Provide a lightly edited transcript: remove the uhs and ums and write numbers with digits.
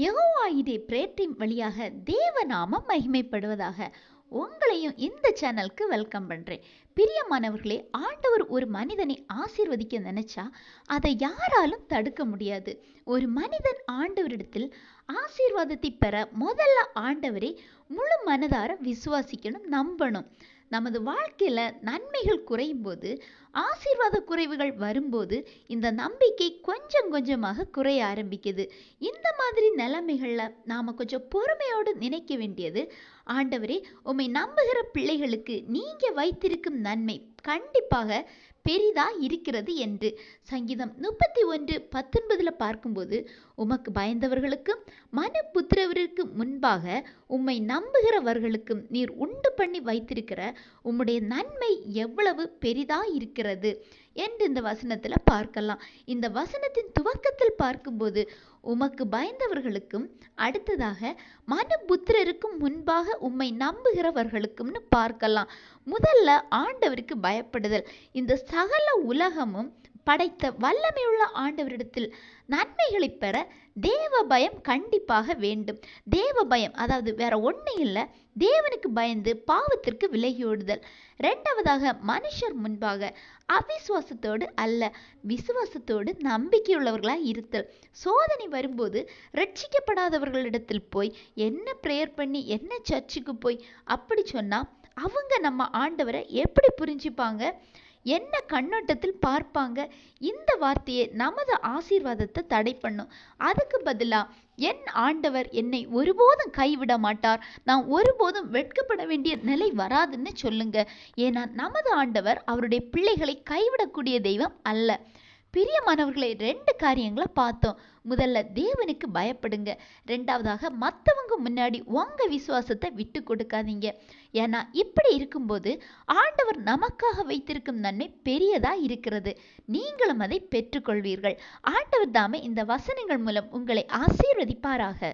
யெகோவாயிடே prayer team வழியாக தேவநாமம் மகிமைப்படுவதாக. உங்களையும் இந்த சேனலுக்கு வெல்கம் பண்றேன். பிரியமானவர்களே, ஆண்டவர் ஒரு மனிதனை ஆசீர்வதிக்க நினைச்சா அதை யாராலும் தடுக்க முடியாது. ஒரு மனிதன் ஆண்டவரிடத்தில் ஆசீர்வாதத்தை பெற முதல்ல ஆண்டவரை முழு மனதார விசுவாசிக்கணும், நம்பணும். நமது வாழ்க்கையில நன்மைகள் குறையும் போது, ஆசீர்வாத குறைவுகள் வரும்போது இந்த நம்பிக்கை கொஞ்சம் கொஞ்சமாக குறைய ஆரம்பிக்குது. இந்த மாதிரி நிலைமைகள்ல நாம கொஞ்சம் பொறுமையோடு நினைக்க வேண்டியது, ஆண்டவரே, உம்மை நம்புகிற பிள்ளைகளுக்கு நீங்க வைத்திருக்கும் நன்மை கண்டிப்பாக பெரிதா இருக்கிறது என்று. சங்கீதம் 31:19 பார்க்கும்போது, உமக்கு பயந்தவர்களுக்கும் மனுபுத்திரருக்கு முன்பாக உம்மை நம்புகிறவர்களுக்கும் நீர் உண்டு பண்ணி வைத்திருக்கிற உம்முடைய நன்மை எவ்வளவு பெரிதா இருக்கிறது என்று இந்த வசனத்துல பார்க்கலாம். இந்த வசனத்தின் துவக்கத்தில் பார்க்கும்போது, உமக்கு பயந்தவர்களுக்கும், அடுத்ததாக மனுபுத்திரருக்கும் முன்பாக உம்மை நம்புகிறவர்களுக்கும்னு பார்க்கலாம். முதல்ல ஆண்டவருக்கு பயப்படுதல். இந்த சகல உலகமும் படைத்த வல்லமையுள்ள ஆண்டவரிடத்தில் நன்மைகளை பெற தேவ பயம் கண்டிப்பாக வேண்டும். தேவ பயம், அதாவது வேற ஒன்றும் இல்லை, தேவனுக்கு பயந்து பாவத்திற்கு விலகியோடுதல். இரண்டாவதாக, மனுஷர் முன்பாக அவிசுவாசத்தோடு அல்ல, விசுவாசத்தோடு நம்பிக்கையுள்ளவர்களாக இருத்தல். சோதனை வரும்போது ரட்சிக்கப்படாதவர்களிடத்தில் போய் என்ன பிரேயர் பண்ணி, என்ன சர்ச்சுக்கு போய் அப்படி சொன்னா அவங்க நம்ம ஆண்டவரை எப்படி புரிஞ்சுப்பாங்க, என்ன கண்ணோட்டத்தில் பார்ப்பாங்க? இந்த வார்த்தையை நமது ஆசீர்வாதத்தை தடை பண்ணும். அதுக்கு பதிலா, என் ஆண்டவர் என்னை ஒருபோதும் கைவிட மாட்டார், நான் ஒருபோதும் வெட்கப்பட வேண்டிய நிலை வராதுன்னு சொல்லுங்க. ஏன்னா நமது ஆண்டவர் அவருடைய பிள்ளைகளை கைவிடக்கூடிய தெய்வம் அல்ல. பிரியமானவர்களை, 2 காரியங்களை பார்த்தோம். முதல்ல தேவனுக்கு பயப்படுங்க. ரெண்டாவதாக, மற்றவங்க முன்னாடி உங்க விசுவாசத்தை விட்டு கொடுக்காதீங்க. ஏன்னா இப்படி இருக்கும்போது ஆண்டவர் நமக்காக வைத்திருக்கும் நன்மை பெரியதா இருக்கிறது. நீங்களும் அதை பெற்றுக்கொள்வீர்கள். ஆண்டவர் தாமே இந்த வசனங்கள் மூலம் உங்களை ஆசீர்வதிப்பாராக.